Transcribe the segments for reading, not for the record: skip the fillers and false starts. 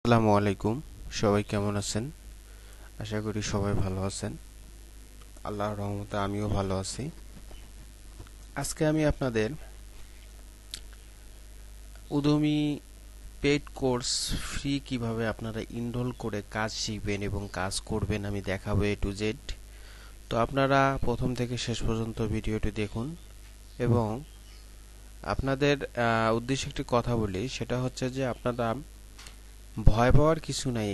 আসসালামু আলাইকুম। সবাই কেমন আছেন? আশা করি সবাই ভালো আছেন। আল্লাহর রহমতে আমিও ভালো আছি। আজকে আমি আপনাদের উদ্যমী পেইড কোর্স ফ্রি কিভাবে আপনারা ইনরোল করে কাজ শিখবেন এবং কাজ করবেন আমি দেখাবো A to Z। তো আপনারা প্রথম থেকে শেষ পর্যন্ত ভিডিওটি দেখুন এবং আপনাদের উদ্দেশ্যে একটি কথা বলি, সেটা হচ্ছে যে আপনারা ভয় পাওয়ার কিছু নাই।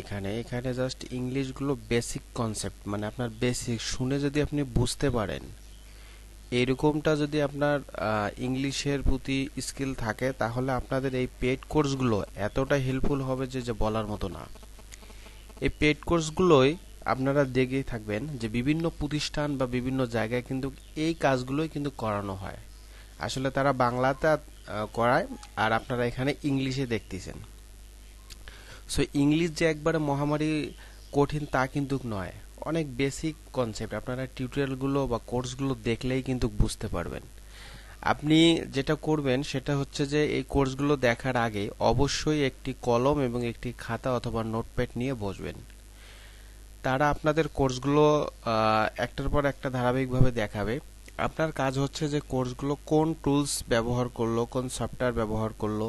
এখানে জাস্ট ইংলিশগুলো বেসিক কনসেপ্ট, মানে আপনার বেসিক শুনে যদি আপনি বুঝতে পারেন, এইরকমটা যদি আপনার ইংলিশের প্রতি স্কিল থাকে, তাহলে আপনাদের এই পেড কোর্সগুলো এতটা হেল্পফুল হবে যে বলার মতো না। এই পেড কোর্সগুলোই আপনারা দেখেই থাকবেন যে বিভিন্ন প্রতিষ্ঠান বা বিভিন্ন জায়গায় কিন্তু এই কাজগুলোই কিন্তু করানো হয়। আসলে তারা বাংলাতে করায়, আর আপনারা এখানে ইংলিশে দেখতেছেন। সো ইংলিশ যে একবারে মহামারী কঠিন তা কিন্তু নয়, অনেক বেসিক কনসেপ্ট আপনারা টিউটোরিয়ালগুলো বা কোর্সগুলো দেখলেই কিন্তু বুঝতে পারবেন। আপনি যেটা করবেন সেটা হচ্ছে যে এই কোর্সগুলো দেখার আগে অবশ্যই একটি কলম এবং একটি খাতা অথবা নোটপ্যাড নিয়ে বসবেন। তারা আপনাদের কোর্সগুলো একটার পর একটা ধারাবাহিকভাবে দেখাবে। আপনার কাজ হচ্ছে যে কোর্সগুলো কোন টুলস ব্যবহার করলো, কোন সফটওয়্যার ব্যবহার করলো,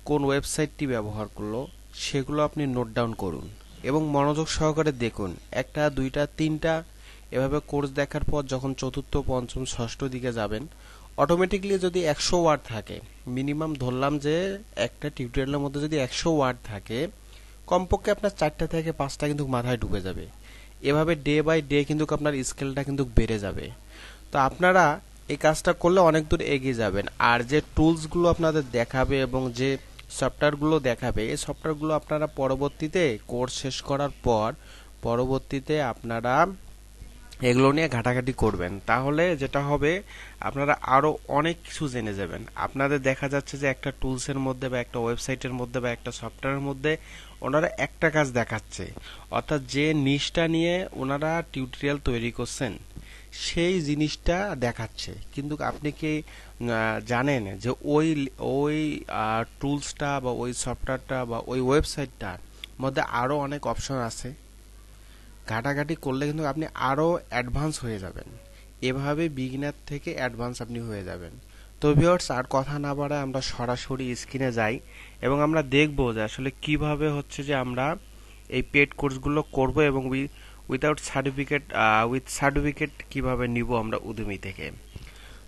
কোন ওয়েবসাইটটি ব্যবহার করলো, সেগুলো আপনি নোট ডাউন করুন এবং মনোযোগ সহকারে দেখুন। একটা, দুইটা, তিনটা এভাবে কোর্স দেখার পর যখন চতুর্থ, পঞ্চম, ষষ্ঠ দিকে যাবেন, অটোমেটিকলি যদি 100 ওয়ার্ড থাকে, মিনিমাম ধরলাম যে একটা টিউটোরিয়ালের মধ্যে যদি 100 ওয়ার্ড থাকে, কমপক্ষে আপনার 4টা থেকে 5টা কিন্তু মাথায় ঢুকে যাবে। এভাবে ডে বাই ডে কিন্তু আপনার স্কেলটা কিন্তু বেড়ে যাবে। তো আপনারা এই কাজটা করলে অনেক দূর এগিয়ে যাবেন। আর যে টুলসগুলো আপনাদের দেখাবে এবং যে সফটওয়্যারগুলো দেখাবে, এই সফটওয়্যারগুলো আপনারা পরবর্তীতে কোর্স শেষ করার পর পরবর্তীতে আপনারা এগুলো নিয়ে ঘাটাঘাটি করবেন, তাহলে যেটা হবে আপনারা আরো অনেক কিছু জেনে যাবেন। আপনাদের দেখা যাচ্ছে যে একটা টুলসের মধ্যে বা একটা ওয়েবসাইটের মধ্যে বা একটা সফটওয়্যারের মধ্যে ওনারা একটা কাজ দেখাচ্ছে, অর্থাৎ যে নিশটা নিয়ে ওনারা টিউটোরিয়াল তৈরি করছেন সেই জিনিসটা দেখাচ্ছে, কিন্তু আপনি কি জানেন যে ওই ওই টুলসটা বা ওই সফটওয়্যারটা বা ওই ওয়েবসাইটটার মধ্যে আরো অনেক অপশন আছে। ঘাটাঘাটি করলে কিন্তু আপনি আরো অ্যাডভান্স হয়ে যাবেন। এভাবে বিগিনার থেকে অ্যাডভান্স আপনি হয়ে যাবেন। তো ভিউয়ার্স, আর কথা না বাড়ায় আমরা সরাসরি স্ক্রিনে যাই এবং আমরা দেখব যে আসলে কিভাবে হচ্ছে যে আমরা এই পেড কোর্সগুলো করব এবং উইথ সার্টিফিকেট কিভাবে নিব আমরা উদ্যমী থেকে।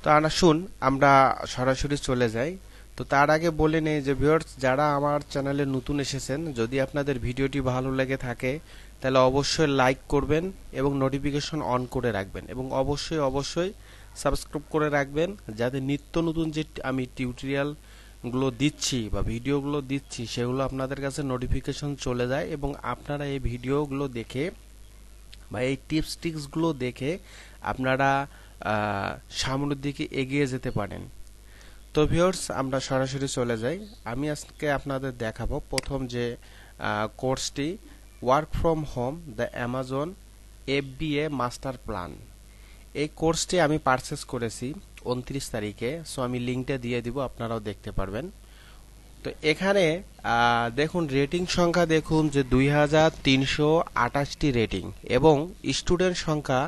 তো আসুন আমরা সরাসরি চলে যাই। তো তার আগে বলে নেই যে ভিউয়ার্স, যারা আমার চ্যানেলে নতুন এসেছেন, যদি আপনাদের ভিডিওটি ভালো লেগে থাকে তাহলে অবশ্যই লাইক করবেন এবং নোটিফিকেশন অন করে রাখবেন এবং অবশ্যই সাবস্ক্রাইব করে রাখবেন, যাতে নিত্য নতুন যে আমি টিউটোরিয়াল গুলো দিচ্ছি বা ভিডিওগুলো দিচ্ছি সেগুলো আপনাদের কাছে নোটিফিকেশন চলে যায় এবং আপনারা এই ভিডিওগুলো দেখে বা এই টিপসগুলো দেখে আপনারা সামনের দিকে এগিয়ে যেতে পারেন। তো ভিউয়ার্স, আমরা সরাসরি চলে যাই। আমি আজকে আপনাদের দেখাবো প্রথম যে কোর্সটি, work from home the Amazon FBA master plan. এই কোর্সটি আমি পারচেস করেছি 29 তারিখে। সো আমি লিঙ্কটা দিয়ে দিব, আপনারাও দেখতে পারবেন। তো এখানে দেখুন রেটিং সংখ্যা, দেখুন যে 2328টি রেটিং এবং স্টুডেন্ট সংখ্যা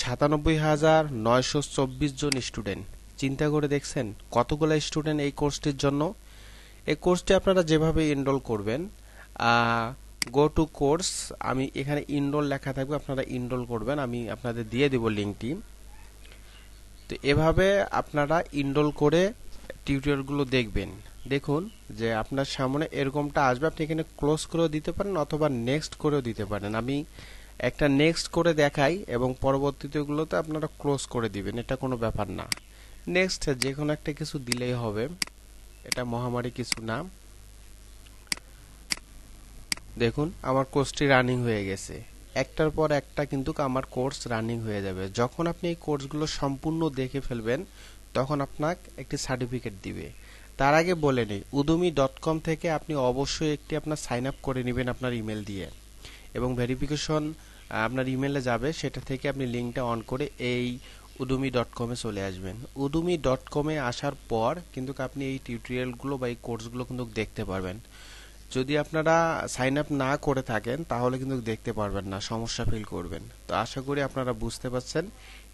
97,924 জন স্টুডেন্ট। চিন্তা করে দেখছেন কতগুলো স্টুডেন্ট এই কোর্সটির জন্য। এই কোর্সটি আপনারা যেভাবে এনরোল করবেন, গো টু কোর্স, আমি এখানে এনরোল লেখা থাকবে, আপনারা এনরোল করবেন, আমি আপনাদের দিয়ে দেব লিঙ্কটি। তো এভাবে আপনারা এনরোল করে টিউটোরিয়ালগুলো দেখবেন। দেখুন যে আপনার সামনে এরকমটা আসবে, আপনি এখানে ক্লোজ করেও দিতে পারেন অথবা নেক্সট করেও দিতে পারেন। আমি একটা নেক্সট করে দেখাই এবং পরবর্তীতেগুলোতে আপনারা ক্লোজ করে দিবেন, এটা কোনো ব্যাপার না। নেক্সট যে কোনো একটা কিছু দিলেই হবে, এটা মহামারী কিছু না। দেখুন আমার কোর্সটি রানিং হয়ে গেছে, একটার পর একটা কিন্তু আমার কোর্স রানিং হয়ে যাবে। যখন আপনি এই কোর্সগুলো সম্পূর্ণ দেখে ফেলবেন তখন আপনাকে একটি সার্টিফিকেট দিবে। তার আগে বলে নেই, udemy.com থেকে আপনি অবশ্যই একটি আপনার সাইন আপ করে নেবেন আপনার ইমেল দিয়ে এবং ভেরিফিকেশন আপনার ইমেলে যাবে, সেটা থেকে আপনি লিঙ্কটা অন করে এই udemy.com এ চলে আসবেন। udemy.com এ আসার পর কিন্তু আপনি এই টিউটোরিয়ালগুলো বা এই কোর্সগুলো কিন্তু দেখতে পারবেন। যদি আপনারা সাইন আপ না করে থাকেন তাহলে কিন্তু দেখতে পারবেন না, সমস্যা ফিল করবেন। তো আশা করি আপনারা বুঝতে পারছেন।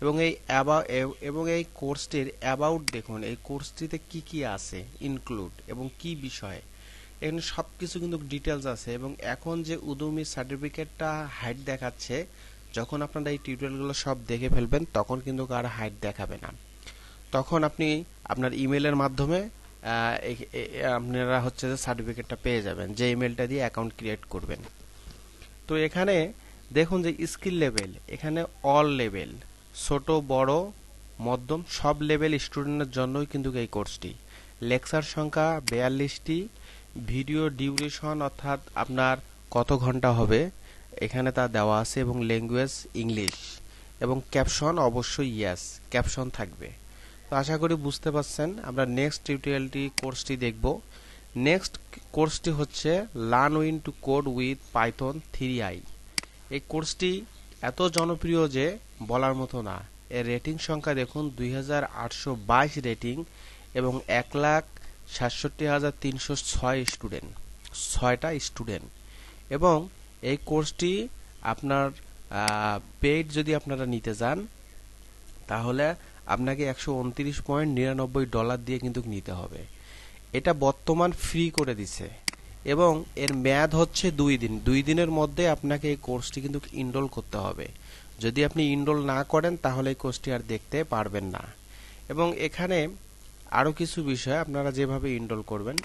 এবং এই কোর্সটির অ্যাবাউট দেখুন, এই কোর্সটিতে কি কি আছে ইনক্লুড এবং কি বিষয়, এখানে সবকিছু কিন্তু ডিটেলস আছে। এবং এখন যে উদুমি সার্টিফিকেটটা হাইট দেখাচ্ছে, যখন আপনারা এই টিউটোরিয়ালগুলো সব দেখে ফেলবেন তখন কিন্তু আর হাইট দেখাবে না। তখন আপনি আপনার ইমেলের মাধ্যমে আপনারা হচ্ছে যে সার্টিফিকেটটা পেয়ে যাবেন, যে ইমেলটা দিয়ে অ্যাকাউন্ট ক্রিয়েট করবেন। তো এখানে দেখুন যে স্কিল লেভেল, এখানে অল লেভেল, ছোট বড় মধ্যম সব লেভেল স্টুডেন্টের জন্যই কিন্তু এই কোর্সটি। লেকচার সংখ্যা 42টি, ভিডিও ডিউরেশন অর্থাৎ আপনার কত ঘন্টা হবে এখানে তা দেওয়া আছে, এবং ল্যাঙ্গুয়েজ ইংলিশ, এবং ক্যাপশন অবশ্যই ইয়েস ক্যাপশন থাকবে। তো আশা করি বুঝতে পারছেন। আমরা নেক্সট টিউটোরিয়ালটি কোর্সটি দেখব। নেক্সট কোর্সটি হচ্ছে learn win to code with Python 3i। এই কোর্সটি এত জনপ্রিয় যে বলার মতো না। এর রেটিং সংখ্যা দেখুন 2822 রেটিং এবং 1,67,306 স্টুডেন্ট, 6টা স্টুডেন্ট। এবং এই কোর্সটি আপনার পেইড যদি আপনারা নিতে চান তাহলে আপনাকে $129.99 দিয়ে কিন্তু নিতে হবে। এটা বর্তমান ফ্রি করে দিছে এবং এর মেয়াদ হচ্ছে 2 দিন। 2 দিনের মধ্যে আপনাকে এই কোর্সটি কিন্তু ইনরোল করতে হবে। যদি আপনি ইনরোল না করেন তাহলে এই কোর্সটি আর দেখতে পারবেন না। এবং এখানে আরও কিছু বিষয় আপনারা যেভাবে ইনরোল করবেন,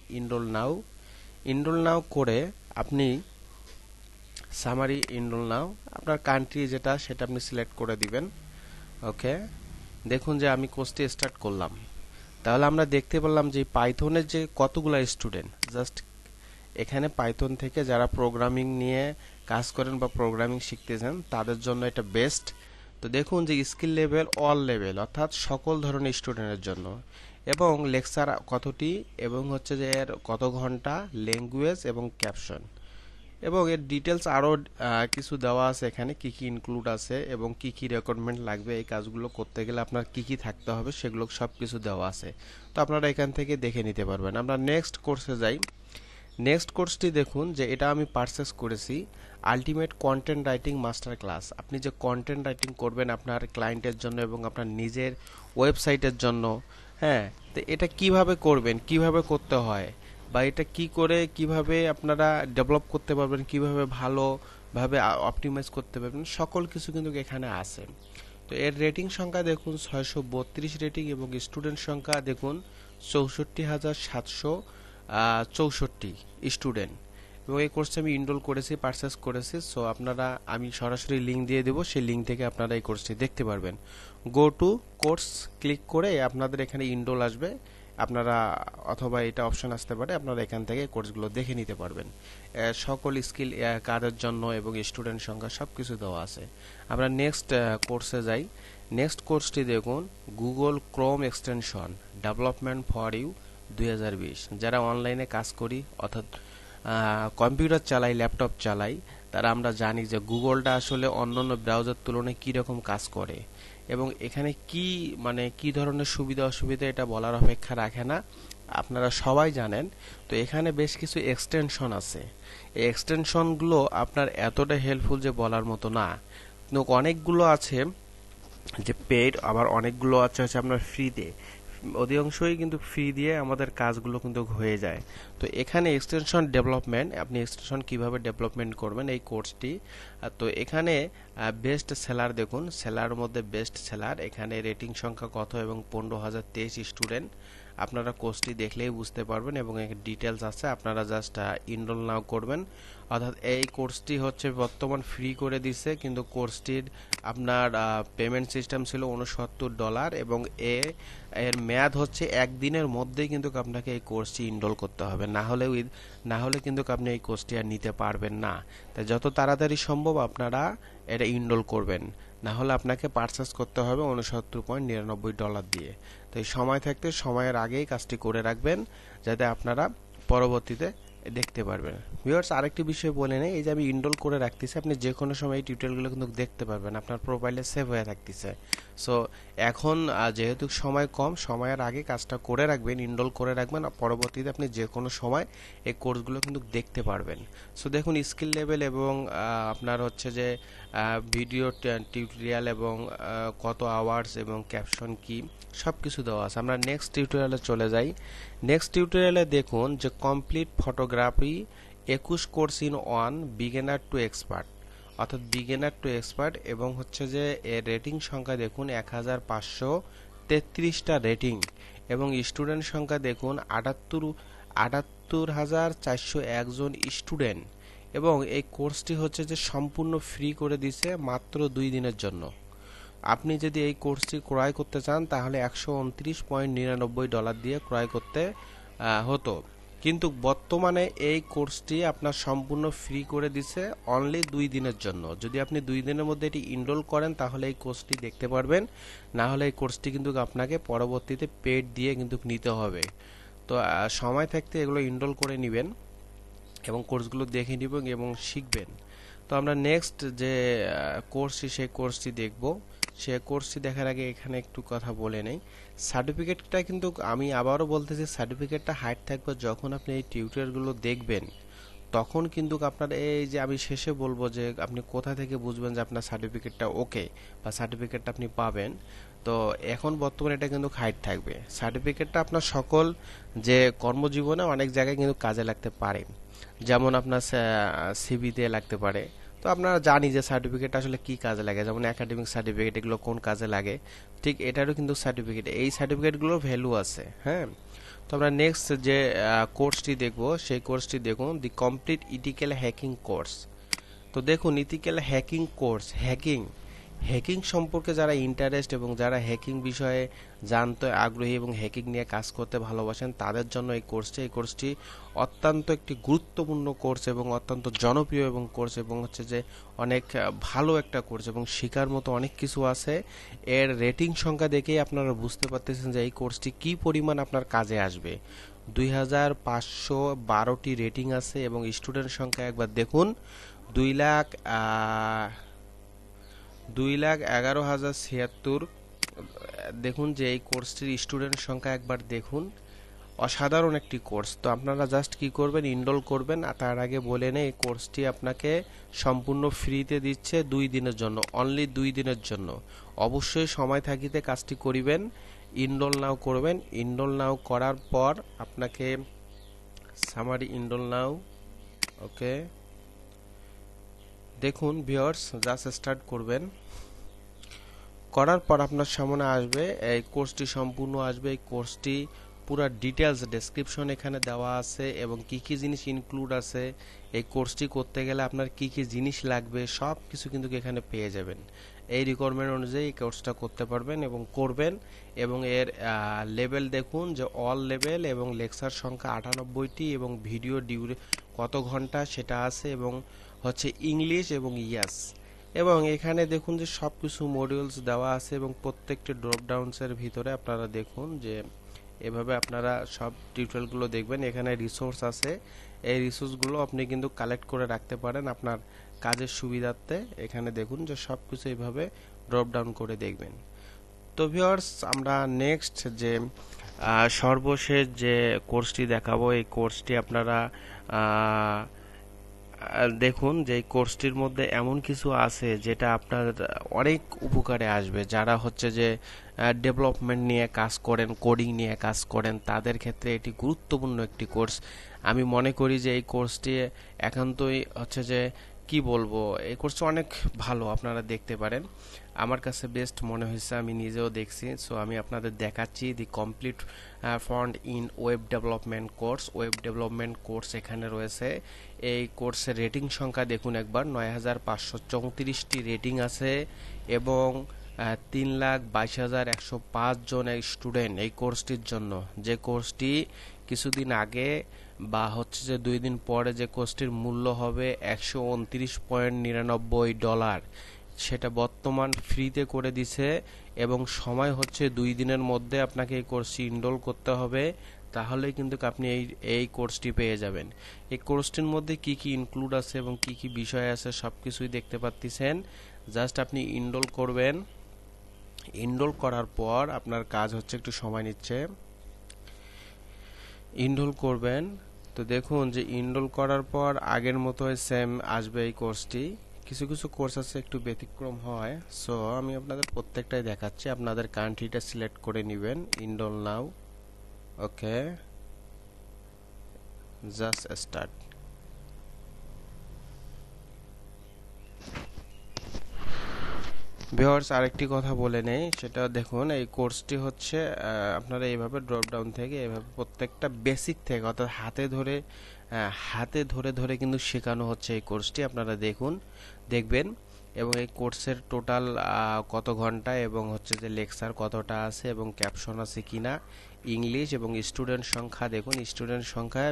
ইনরোল নাও করে আপনি সামারি ইনরোল নাও, আপনার কান্ট্রি যেটা সেটা আপনি সিলেক্ট করে দিবেন। ওকে, দেখুন যে আমি কোর্সটি স্টার্ট করলাম। তাহলে আমরা দেখতে পেলাম যে পাইথনের যে কতগুলো স্টুডেন্ট, জাস্ট এখানে পাইথন থেকে যারা প্রোগ্রামিং নিয়ে কাজ করেন বা প্রোগ্রামিং শিখতেছেন তাদের জন্য এটা বেস্ট। তো দেখুন যে স্কিল লেভেল অল লেভেল অর্থাৎ সকল ধরনের স্টুডেন্টের জন্য, এবং লেকচার কতটি, এবং হচ্ছে যে এর কত ঘন্টা, ল্যাঙ্গুয়েজ এবং ক্যাপশন, এবং এর ডিটেলস আরও কিছু দেওয়া আছে এখানে, কি কি ইনক্লুড আছে এবং কি কি রিকোয়ারমেন্ট লাগবে, এই কাজগুলো করতে গেলে আপনার কি কি থাকতে হবে সেগুলো সব কিছু দেওয়া আছে। তো আপনারা এখান থেকে দেখে নিতে পারবেন। আমরা নেক্সট কোর্সে যাই। নেক্সট কোর্সটি দেখুন যে এটা আমি পারচেস করেছি, ultimate content writing master class. আপনি যে কন্টেন্ট রাইটিং করবেন আপনার ক্লায়েন্টের জন্য এবং আপনার নিজের ওয়েবসাইটের জন্য, হ্যাঁ, তো এটা কিভাবে করবেন, কিভাবে করতে হয়, বা এটা কি করে কিভাবে আপনারা ডেভেলপ করতে পারবেন, কিভাবে ভালোভাবে অপটিমাইজ করতে পারবেন, সকল কিছু কিন্তু এখানে আছে। তো এর রেটিং সংখ্যা দেখুন 632 রেটিং এবং স্টুডেন্ট সংখ্যা দেখুন 64,764 স্টুডেন্ট। এবং এই কোর্সে আমি ইনরোল করেছি, পারচেস করেছি। সো আপনারা, আমি সরাসরি লিঙ্ক দিয়ে দেবো, সেই লিঙ্ক থেকে আপনারা এই কোর্সটি দেখতে পারবেন। গো টু কোর্স ক্লিক করে আপনাদের এখানে ইনরোল আসবে, আপনারা অথবা এটা অপশন আসতে পারে, আপনারা এখান থেকে কোর্সগুলো দেখে নিতে পারবেন। সকল স্কিল কাদের জন্য এবং স্টুডেন্ট সংখ্যা সব কিছু দেওয়া আছে। আমরা নেক্সট কোর্সে যাই। নেক্সট কোর্সটি দেখুন Google Chrome extension development for you 2020। যারা অনলাইনে কাজ করি অর্থাৎ কম্পিউটার চালাই, ল্যাপটপ চালাই, তারা আমরা জানি যে গুগলটা আসলে অন্যান্য ব্রাউজার তুলনায় কী রকম কাজ করে এবং এখানে কি ধরনের সুবিধা অসুবিধা এটা বলার অপেক্ষা রাখে না, আপনারা সবাই জানেন। তো এখানে বেশ কিছু এক্সটেনশন আছে। এই এক্সটেনশনগুলো আপনার এতটা হেল্পফুল যে বলার মতো না। কিন্তু অনেকগুলো আছে যে পেইড, আবার অনেকগুলো আছে হচ্ছে আপনার ফ্রিতে। অধিকাংশই কিন্তু ফ্রি দিয়ে আমাদের কাজগুলো কিন্তু হয়ে যায়। তো এখানে এক্সটেনশন ডেভেলপমেন্ট, আপনি এক্সটেনশন কিভাবে ডেভেলপমেন্ট করবেন এই কোর্সটি। তো এখানে বেস্ট সেলার দেখুন, সেলার মধ্যে বেস্ট সেলার, এখানে রেটিং সংখ্যা কত এবং 15,023 স্টুডেন্ট। আপনারা কোর্সটি দেখলেই বুঝতে পারবেন এবং এর ডিটেলস আছে, আপনারা জাস্ট ইনরোল নাও করবেন। অর্থাৎ এই কোর্সটি হচ্ছে বর্তমান ফ্রি করে দিছে, কিন্তু কোর্সটির আপনার পেমেন্ট সিস্টেম ছিল $69 এবং এর মেয়াদ হচ্ছে 1 দিনের মধ্যেই কিন্তু আপনাকে এই কোর্সটি ইনরোল করতে হবে, না হলে কিন্তু আপনি এই কোর্সটি আর নিতে পারবেন না। তাই যত তাড়াতাড়ি সম্ভব আপনারা এটা ইনরোল করবেন, না হলে আপনাকে পারচেস করতে হবে $69.99 দিয়ে। তো এই সময় থাকতে সময়ের আগেই কাজটি করে রাখবেন, যাতে আপনারা পরবর্তীতে দেখতে পারবেন। ভিউয়ার্স, আরেকটি বিষয় বলে নেই, এই যে আমি ইনরোল করে রাখতেছি, আপনি যে কোনো সময় এই টিউটোরিয়ালগুলো কিন্তু দেখতে পারবেন, আপনার প্রোফাইলে সেভ হয়ে থাকতেছে। সো এখন যেহেতু সময় কম, সময়ের আগে কাজটা করে রাখবেন, ইনরোল করে রাখবেন, আর পরবর্তীতে আপনি যে কোনো সময় এই কোর্সগুলো কিন্তু দেখতে পারবেন। সো দেখুন স্কিল লেভেল এবং আপনার হচ্ছে যে ভিডিও টিউটোরিয়াল এবং কত আওয়ার্স এবং ক্যাপশন কি সব কিছু দেওয়া আছে। আমরা নেক্সট টিউটোরিয়ালে চলে যাই। নেক্সট টিউটোরিয়ালে দেখুন যে complete photography 21 course in one, beginner two expert, অর্থাৎ বিগিনার টু এক্সপার্ট, এবং হচ্ছে যে এর রেটিং সংখ্যা দেখুন 1533টা রেটিং, এবং স্টুডেন্ট সংখ্যা দেখুন 78,401 জন স্টুডেন্ট, এবং এই কোর্সটি হচ্ছে যে সম্পূর্ণ ফ্রি করে দিছে মাত্র 2 দিনের জন্য। আপনি যদি এই কোর্সটি ক্রয় করতে চান তাহলে $129.99 দিয়ে ক্রয় করতে হতো, কিন্তু বর্তমানে এই কোর্সটি আপনার সম্পূর্ণ ফ্রি করে দিছে অনলি 2 দিনের জন্য। যদি আপনি 2 দিনের মধ্যে এটি ইনরোল করেন তাহলে এই কোর্সটি দেখতে পারবেন, না হলে এই কোর্সটি কিন্তু আপনাকে পরবর্তীতে পেড দিয়ে কিন্তু নিতে হবে। তো সময় থাকতে এগুলো ইনরোল করে নেবেন এবং কোর্সগুলো দেখে নেবেন এবং শিখবেন। তো আমরা নেক্সট যে কোর্সটি, সেই কোর্সটি দেখব। সে কোর্সটি দেখার আগে এখানে একটু কথা বলে নেই। সার্টিফিকেটটা কিন্তু আমি আবারও বলতেছি, সার্টিফিকেটটা হাইড থাকবে যখন আপনি এই টিউটোরিয়ালগুলো দেখবেন, তখন কিন্তু আপনার এই যে আমি শেষে বলবো যে আপনি কোথা থেকে বুঝবেন যে আপনার সার্টিফিকেটটা ওকে বা সার্টিফিকেটটা আপনি পাবেন। তো এখন বর্তমানে এটা কিন্তু হাইড থাকবে। সার্টিফিকেটটা আপনার সকল যে কর্মজীবনে অনেক জায়গায় কিন্তু কাজে লাগতে পারে, যেমন আপনার সিভিতে লাগতে পারে। তো আপনারা জানি যে সার্টিফিকেট আসলে কি কাজে লাগে, যেমন একাডেমিক সার্টিফিকেট, এগুলো কোন কাজে লাগে, ঠিক এটারও কিন্তু সার্টিফিকেট, এই সার্টিফিকেটগুলোর ভ্যালু আছে। হ্যাঁ, তো আমরা নেক্সট যে কোর্সটি দেখব, সেই কোর্সটি দেখুন দি কমপ্লিট ইথিক্যাল হ্যাকিং কোর্স। তো দেখুন ইথিক্যাল হ্যাকিং কোর্স, হ্যাকিং সম্পর্কে যারা ইন্টারেস্ট এবং যারা হ্যাকিং বিষয়ে জানতে আগ্রহী এবং হ্যাকিং নিয়ে কাজ করতে ভালোবাসেন তাদের জন্য এই কোর্সটি অত্যন্ত একটি গুরুত্বপূর্ণ কোর্স এবং অত্যন্ত জনপ্রিয় এবং কোর্স, এবং হচ্ছে যে অনেক ভালো একটা কোর্স এবং শেখার মতো অনেক কিছু আছে। এর রেটিং সংখ্যা দেখেই আপনারা বুঝতে পারতেছেন যে এই কোর্সটি কি পরিমাণ আপনার কাজে আসবে। 2512টি রেটিং আছে এবং স্টুডেন্ট সংখ্যা একবার দেখুন 2,11,076। দেখুন যে এই কোর্সটির স্টুডেন্ট সংখ্যা একবার দেখুন, অসাধারণ একটি কোর্স। তো আপনারা জাস্ট কি করবেন, ইনরোল করবেন। আর তার আগে বলে নেই এই কোর্সটি আপনাকে সম্পূর্ণ ফ্রিতে দিচ্ছে 2 দিনের জন্য, অনলি 2 দিনের জন্য। অবশ্যই সময় থাকিতে কাজটি করিবেন, ইনরোল নাও করবেন। ইনরোল নাও করার পর আপনাকে সামারি ইনরোল নাও, ওকে। দেখুন ভিউয়ার্স, জাস্ট স্টার্ট করবেন, করার পর আপনার সামনে আসবে এই কোর্সটি সম্পূর্ণ আসবে। এই কোর্সটি পুরো ডিটেলস ডেসক্রিপশন এখানে দেওয়া আছে এবং কি কি জিনিস ইনক্লুড আছে, এই কোর্সটি করতে গেলে আপনার কি কি জিনিস লাগবে সব কিছু কিন্তু এখানে পেয়ে যাবেন। এই রিকোয়ারমেন্ট অনুযায়ী এই কোর্সটা করতে পারবেন এবং করবেন। এবং এর লেভেল দেখুন যে অল লেভেল, এবং লেকচার সংখ্যা 98টি, এবং ভিডিও কত ঘন্টা সেটা আছে, এবং হচ্ছে ইংলিশ এবং ইয়াস। এবং এখানে দেখুন যে সব কিছু মডিউলস দেওয়া আছে এবং প্রত্যেকটি ড্রপ ডাউনসের ভিতরে আপনারা দেখুন যে এভাবে আপনারা সব টিউটোরিয়ালগুলো দেখবেন। এখানে রিসোর্স আছে, এই রিসোর্সগুলো আপনি কিন্তু কালেক্ট করে রাখতে পারেন আপনার কাজের সুবিধার্থে। এখানে দেখুন যে সব কিছু এইভাবে ড্রপ ডাউন করে দেখবেন। তো ভিউয়ার্স, আমরা নেক্সট যে সর্বশেষ যে কোর্সটি দেখাবো, এই কোর্সটি আপনারা দেখুন যে এই কোর্সটির মধ্যে এমন কিছু আছে যেটা আপনার অনেক উপকারে আসবে। যারা হচ্ছে যে ডেভেলপমেন্ট নিয়ে কাজ করেন, কোডিং নিয়ে কাজ করেন, তাদের ক্ষেত্রে এটি গুরুত্বপূর্ণ একটি কোর্স। আমি মনে করি যে এই কোর্সটি একান্তই হচ্ছে যে কি বলবো, এই কোর্সটা অনেক ভালো, আপনারা দেখতে পারেন। আমার কাছে বেস্ট মনে হয়েছে, আমি নিজেও দেখছি। সো আমি আপনাদের দেখাচ্ছি দি complete font in web development course. Web development course এখানে রয়েছে। এই কোর্সের রেটিং সংখ্যা দেখুন একবার, 9,534টি রেটিং আছে এবং 3,22,105 জন স্টুডেন্ট এই কোর্সটির জন্য। যে কোর্সটি কিছুদিন আগে বা হচ্ছে যে 2 দিন পরে যে কোর্সটির মূল্য হবে $129.99, সেটা বর্তমান ফ্রিতে করে দিছে এবং সময় হচ্ছে 2 দিনের মধ্যে আপনাকে এই কোর্সটি ইনরোল করতে হবে। তাহলে কিন্তু আপনি এই কোর্সটি পেয়ে যাবেন। এই কোর্সটির মধ্যে কি কি ইনক্লুড আছে এবং কি কি বিষয় আছে সবকিছুই দেখতে পাচ্ছেন। জাস্ট আপনি ইনরোল করবেন। ইনরোল করার পর আপনার কাজ হচ্ছে, একটু সময় নিচ্ছে, ইনরোল করবেন। তো দেখুন যে ইনরোল করার পর আগের মতোই সেম আসবে এই কোর্সটি। কিছু কিছু কোর্স আছে একটু ব্যতিক্রম হয়, সো আমি আপনাদের প্রত্যেকটাই দেখাচ্ছি। আপনাদের কান্ট্রিটা সিলেক্ট করে নেবেন। ইনরোল নাও, ওকে, জাস্ট স্টার্ট। ভিউয়ার্স আরেকটি কথা বলে নেই, সেটা দেখুন এই কোর্সটি হচ্ছে আপনারা এইভাবে ড্রপ ডাউন থেকে এইভাবে প্রত্যেকটা বেসিক থেকে অর্থাৎ হাতে ধরে ধরে কিন্তু শেখানো হচ্ছে এই কোর্সটি। আপনারা দেখবেন এবং এই কোর্সের টোটাল কত ঘন্টা এবং হচ্ছে যে লেকচার কতটা আছে এবং ক্যাপশন আছে কিনা, ইংলিশ এবং স্টুডেন্ট সংখ্যা। দেখুন স্টুডেন্ট সংখ্যা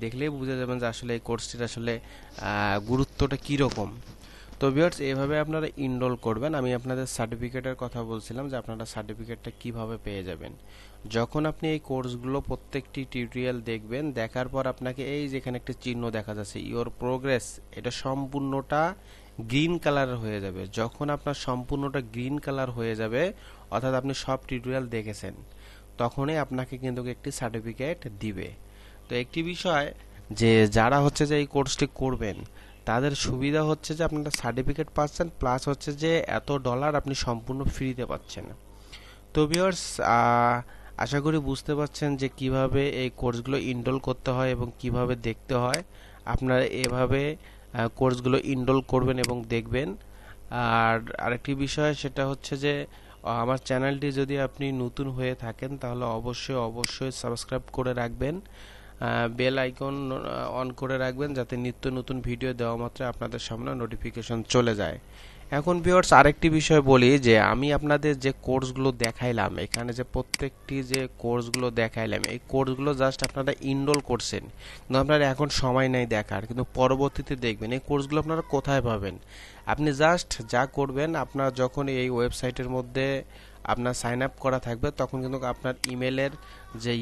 দেখলেই বুঝে যাবেন যে আসলে এই কোর্সটির আসলে গুরুত্বটা কীরকম। তো ভিউয়ার্স এইভাবে আপনারা ইনরোল করবেন। আমি আপনাদের সার্টিফিকেটের কথা বলছিলাম যে আপনারা সার্টিফিকেটটা কিভাবে পেয়ে যাবেন। যখন আপনি এই কোর্সগুলো প্রত্যেকটি টিউটোরিয়াল দেখবেন, দেখার পর আপনাকে এই যেখানে একটা চিহ্ন দেখা যাচ্ছে ইওর প্রোগ্রেস, এটা সম্পূর্ণটা গ্রিন কালার হয়ে যাবে। যখন আপনার সম্পূর্ণটা গ্রিন কালার হয়ে যাবে অর্থাৎ আপনি সব টিউটোরিয়াল দেখেছেন, তখনই আপনাকে কিন্তু একটি সার্টিফিকেট দিবে। তো একটি বিষয় যে যারা হচ্ছে যে এই কোর্সটি করবেন তাদের সুবিধা হচ্ছে যে আপনারা সার্টিফিকেট পাচ্ছেন, প্লাস হচ্ছে যে এত ডলার আপনি সম্পূর্ণ ফ্রিতে পাচ্ছেন। তো ভিউয়ার্স আশা করি বুঝতে পারছেন যে কিভাবে এই কোর্সগুলো ইনরোল করতে হয় এবং কিভাবে দেখতে হয়। আপনারা এভাবে কোর্সগুলো ইনরোল করবেন এবং দেখবেন। আর আরেকটি বিষয় সেটা হচ্ছে যে আমার চ্যানেলটি যদি আপনি নতুন হয়ে থাকেন তাহলে অবশ্যই সাবস্ক্রাইব করে রাখবেন, বেল আইকন অন করে রাখবেন যাতে নিত্য নতুন ভিডিও দেওয়া মাত্র আপনাদের সামনে নোটিফিকেশন চলে যায়। এখন ভিউয়ার্স আরেকটি বিষয় বলি যে আমি আপনাদের যে কোর্সগুলো দেখাইলাম, এখানে যে প্রত্যেকটি যে কোর্সগুলো দেখাইলাম, এই কোর্সগুলো জাস্ট আপনারা ইনরোল করছেন, কিন্তু আপনারা এখন সময় নেই দেখার, কিন্তু পরবর্তীতে দেখবেন এই কোর্সগুলো আপনারা কোথায় পাবেন। আপনি জাস্ট যা করবেন, আপনার যখন এই ওয়েবসাইটের মধ্যে আপনার সাইন আপ করা থাকবে তখন কিন্তু আপনার ইমেলের যে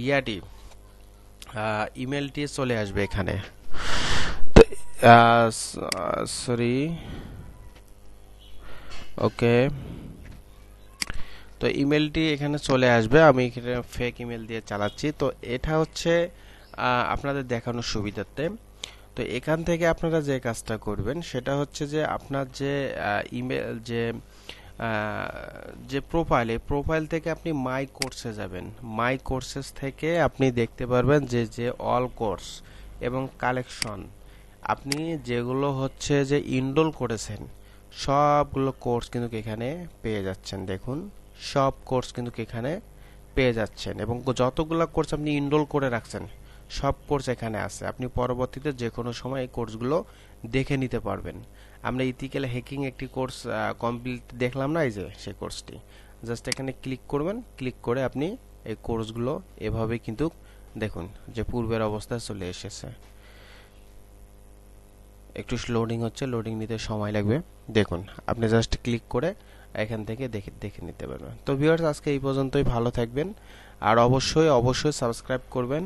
ইমেলটি চলে আসবে এখানে। তো সরি, ওকে, তো ইমেলটি এখানে চলে আসবে। আমি এখানে ফেক ইমেল দিয়ে চালাচ্ছি। তো এটা হচ্ছে আপনাদের দেখানোর সুবিধার্থে। তো এখান থেকে আপনারা যে কাজটা করবেন সেটা হচ্ছে যে আপনার যে ইমেল যে প্রোফাইল, এই প্রোফাইল থেকে আপনি মাই কোর্সে যাবেন। মাই কোর্সেস থেকে আপনি দেখতে পারবেন যে অল কোর্স এবং কালেকশন, আপনি যেগুলো হচ্ছে যে ইনরোল করেছেন সবগুলো কোর্স কিন্তু এখানে পেয়ে যাচ্ছেন। দেখুন সব কোর্স কিন্তু এখানে পেয়ে যাচ্ছেন এবং যতগুলো কোর্স আপনি ইনরোল করে রাখছেন সব কোর্স এখানে আছে। আপনি পরবর্তীতে যে কোনো সময় এই কোর্সগুলো দেখে নিতে পারবেন। আমরা ইথিক্যাল হ্যাকিং একটি কোর্স কমপ্লিট দেখলাম না, এই যে সেই কোর্সটি, জাস্ট এখানে ক্লিক করবেন। ক্লিক করে আপনি এই কোর্সগুলো এভাবে কিন্তু দেখুন যে পূর্বের অবস্থায় চলে এসেছে। একটু লোডিং হচ্ছে, লোডিং নিতে সময় লাগবে। দেখুন আপনি জাস্ট ক্লিক করে এখান থেকে দেখে নিতে পারবেন। তো ভিউয়ার্স আজকে এই পর্যন্তই, ভালো থাকবেন আর অবশ্যই সাবস্ক্রাইব করবেন।